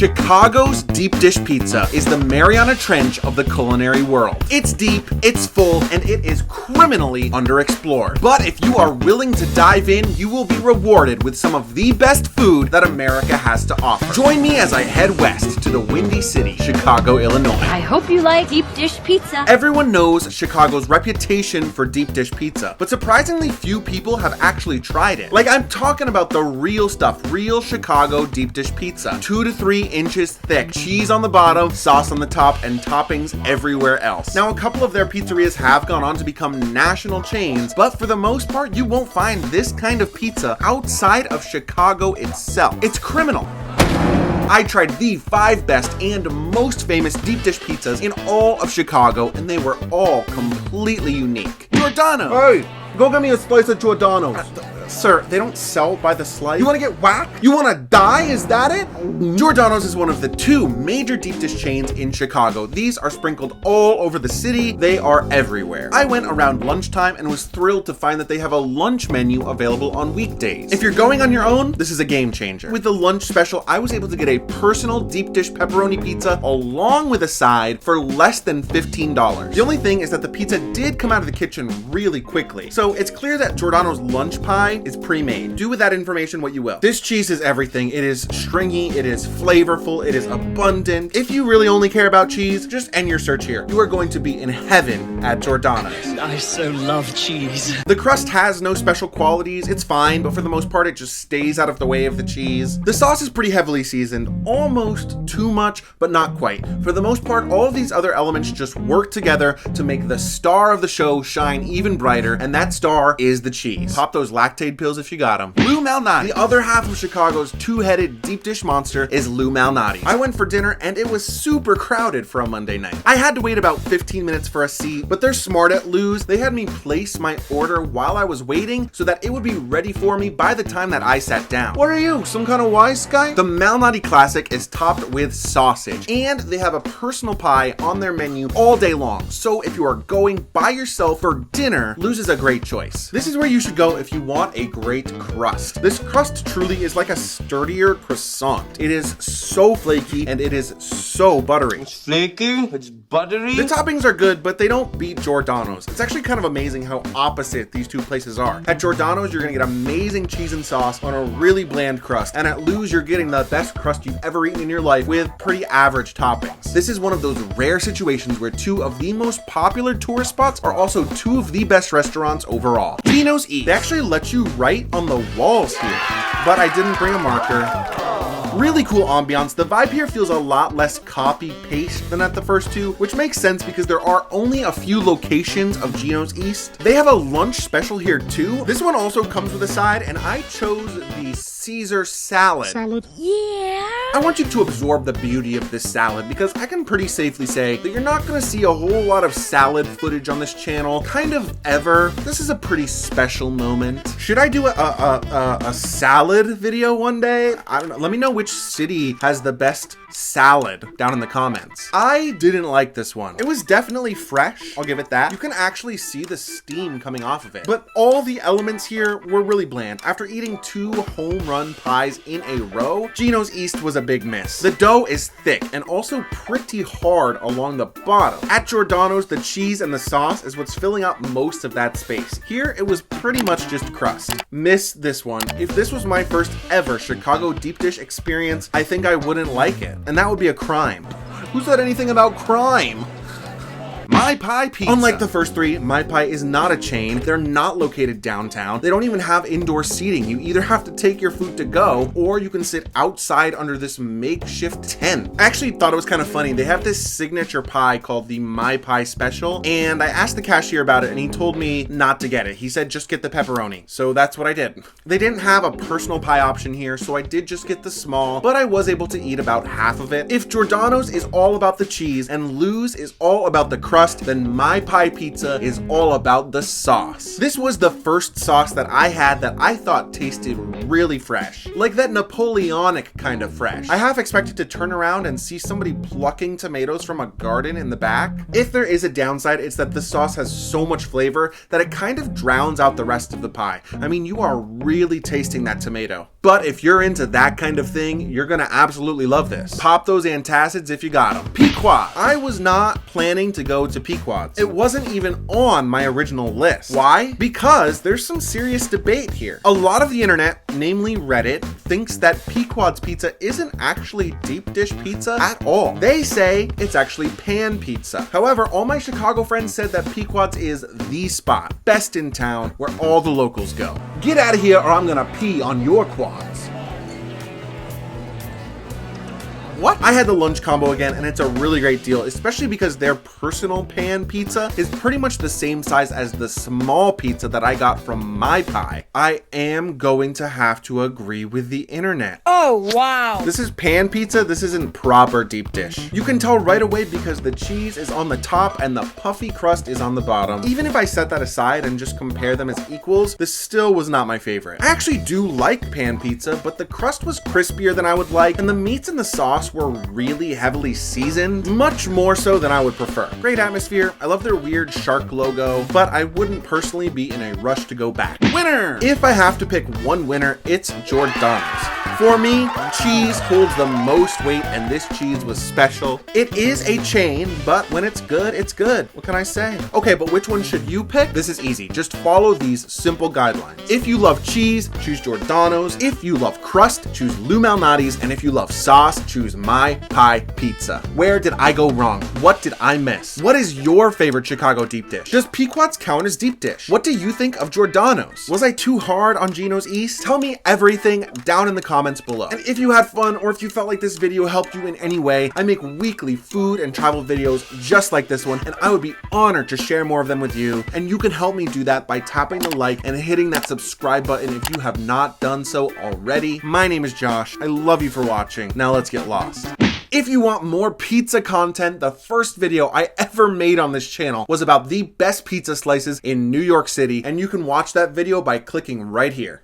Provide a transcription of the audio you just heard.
Chicago's deep dish pizza is the Mariana Trench of the culinary world. It's deep, it's full, and it is criminally underexplored. But if you are willing to dive in, you will be rewarded with some of the best food that America has to offer. Join me as I head west to the Windy City, Chicago, Illinois. I hope you like deep dish pizza. Everyone knows Chicago's reputation for deep dish pizza, but surprisingly few people have actually tried it. Like, I'm talking about the real stuff, real Chicago deep dish pizza. 2 to 3 inches thick, cheese on the bottom, sauce on the top, and toppings everywhere else. Now, a couple of their pizzerias have gone on to become national chains, but for the most part, you won't find this kind of pizza outside of Chicago itself. It's criminal. I tried the 5 best and most famous deep dish pizzas in all of Chicago, and they were all completely unique. Giordano! Hey, go get me a slice of Giordano's. Sir, they don't sell by the slice. You want to get whacked? You want to die? Is that it? Giordano's is one of the 2 major deep dish chains in Chicago. These are sprinkled all over the city. They are everywhere. I went around lunchtime and was thrilled to find that they have a lunch menu available on weekdays. If you're going on your own, this is a game changer. With the lunch special, I was able to get a personal deep dish pepperoni pizza along with a side for less than $15. The only thing is that the pizza did come out of the kitchen really quickly. So it's clear that Giordano's lunch pie is pre-made. Do with that information what you will. This cheese is everything. It is stringy, it is flavorful, it is abundant. If you really only care about cheese, just end your search here. You are going to be in heaven at Giordano's. I so love cheese. The crust has no special qualities. It's fine, but for the most part, it just stays out of the way of the cheese. The sauce is pretty heavily seasoned, almost too much, but not quite. For the most part, all of these other elements just work together to make the star of the show shine even brighter, and that star is the cheese. Pop those lactate pills if you got them. Lou Malnati. The other half of Chicago's 2-headed deep dish monster is Lou Malnati's. I went for dinner and it was super crowded for a Monday night. I had to wait about 15 minutes for a seat, but they're smart at Lou's. They had me place my order while I was waiting so that it would be ready for me by the time that I sat down. What are you, some kind of wise guy? The Malnati Classic is topped with sausage, and they have a personal pie on their menu all day long. So if you are going by yourself for dinner, Lou's is a great choice. This is where you should go if you want a great crust. This crust truly is like a sturdier croissant. It is so flaky and it is so buttery. It's flaky, it's buttery. The toppings are good, but they don't beat Giordano's. It's actually kind of amazing how opposite these 2 places are. At Giordano's, you're gonna get amazing cheese and sauce on a really bland crust, and at Lou's, you're getting the best crust you've ever eaten in your life with pretty average toppings. This is one of those rare situations where 2 of the most popular tourist spots are also 2 of the best restaurants overall. GINO'S Eats. They actually let you write on the walls here, but I didn't bring a marker. Really cool ambiance. The vibe here feels a lot less copy-paste than at the first 2, which makes sense because there are only a few locations of GINO'S East. They have a lunch special here too. This one also comes with a side, and I chose the Caesar salad. Yeah. I want you to absorb the beauty of this salad because I can pretty safely say that you're not gonna see a whole lot of salad footage on this channel, kind of ever. This is a pretty special moment. Should I do a salad video one day? I don't know. Let me know which city has the best salad down in the comments. I didn't like this one. It was definitely fresh, I'll give it that. You can actually see the steam coming off of it. But all the elements here were really bland. After eating 2 home run pies in a row, GINO'S East was a big miss. The dough is thick and also pretty hard along the bottom. At Giordano's, the cheese and the sauce is what's filling up most of that space. Here, it was pretty much just crust. Miss this one. If this was my first ever Chicago deep dish experience, I think I wouldn't like it. And that would be a crime. Who said anything about crime? My Pie Pizza. Unlike the first 3, My Pie is not a chain. They're not located downtown. They don't even have indoor seating. You either have to take your food to go, or you can sit outside under this makeshift tent. I actually thought it was kind of funny. They have this signature pie called the My Pie Special, and I asked the cashier about it, and he told me not to get it. He said just get the pepperoni. So that's what I did. They didn't have a personal pie option here, so I did just get the small, but I was able to eat about half of it. If Giordano's is all about the cheese and Lou's is all about the crust, crust, then my pie pizza is all about the sauce. This was the first sauce that I had that I thought tasted really fresh, like that Napoleonic kind of fresh. I half expected to turn around and see somebody plucking tomatoes from a garden in the back. If there is a downside, it's that the sauce has so much flavor that it kind of drowns out the rest of the pie. I mean, you are really tasting that tomato. But if you're into that kind of thing, you're gonna absolutely love this. Pop those antacids if you got them. PEQUOD'S. I was not planning to go to PEQUOD'S. It wasn't even on my original list. Why? Because there's some serious debate here. A lot of the internet, namely Reddit, thinks that PEQUOD'S pizza isn't actually deep dish pizza at all. They say it's actually pan pizza. However, all my Chicago friends said that PEQUOD'S is the spot, best in town, where all the locals go. Get out of here or I'm gonna pee on your quads. What? I had the lunch combo again, and it's a really great deal, especially because their personal pan pizza is pretty much the same size as the small pizza that I got from my pie. I am going to have to agree with the internet. Oh, wow. This is pan pizza. This isn't proper deep dish. You can tell right away because the cheese is on the top and the puffy crust is on the bottom. Even if I set that aside and just compare them as equals, this still was not my favorite. I actually do like pan pizza, but the crust was crispier than I would like, and the meats in the sauce were really heavily seasoned, much more so than I would prefer. Great atmosphere. I love their weird shark logo, but I wouldn't personally be in a rush to go back. Winner! If I have to pick one winner, it's GIORDANO'S. For me, cheese holds the most weight, and this cheese was special. It is a chain, but when it's good, it's good. What can I say? Okay, but which one should you pick? This is easy. Just follow these simple guidelines. If you love cheese, choose GIORDANO'S. If you love crust, choose MALNATI'S. And if you love sauce, choose my pie pizza. Where did I go wrong? What did I miss? What is your favorite Chicago deep dish? Does PEQUOD'S count as deep dish? What do you think of GIORDANO'S? Was I too hard on GINO'S East? Tell me everything down in the comments below. And if you had fun or if you felt like this video helped you in any way, I make weekly food and travel videos just like this one, and I would be honored to share more of them with you. And you can help me do that by tapping the like and hitting that subscribe button if you have not done so already. My name is Josh. I love you for watching. Now let's get lost. If you want more pizza content, the first video I ever made on this channel was about the best pizza slices in New York City, and you can watch that video by clicking right here.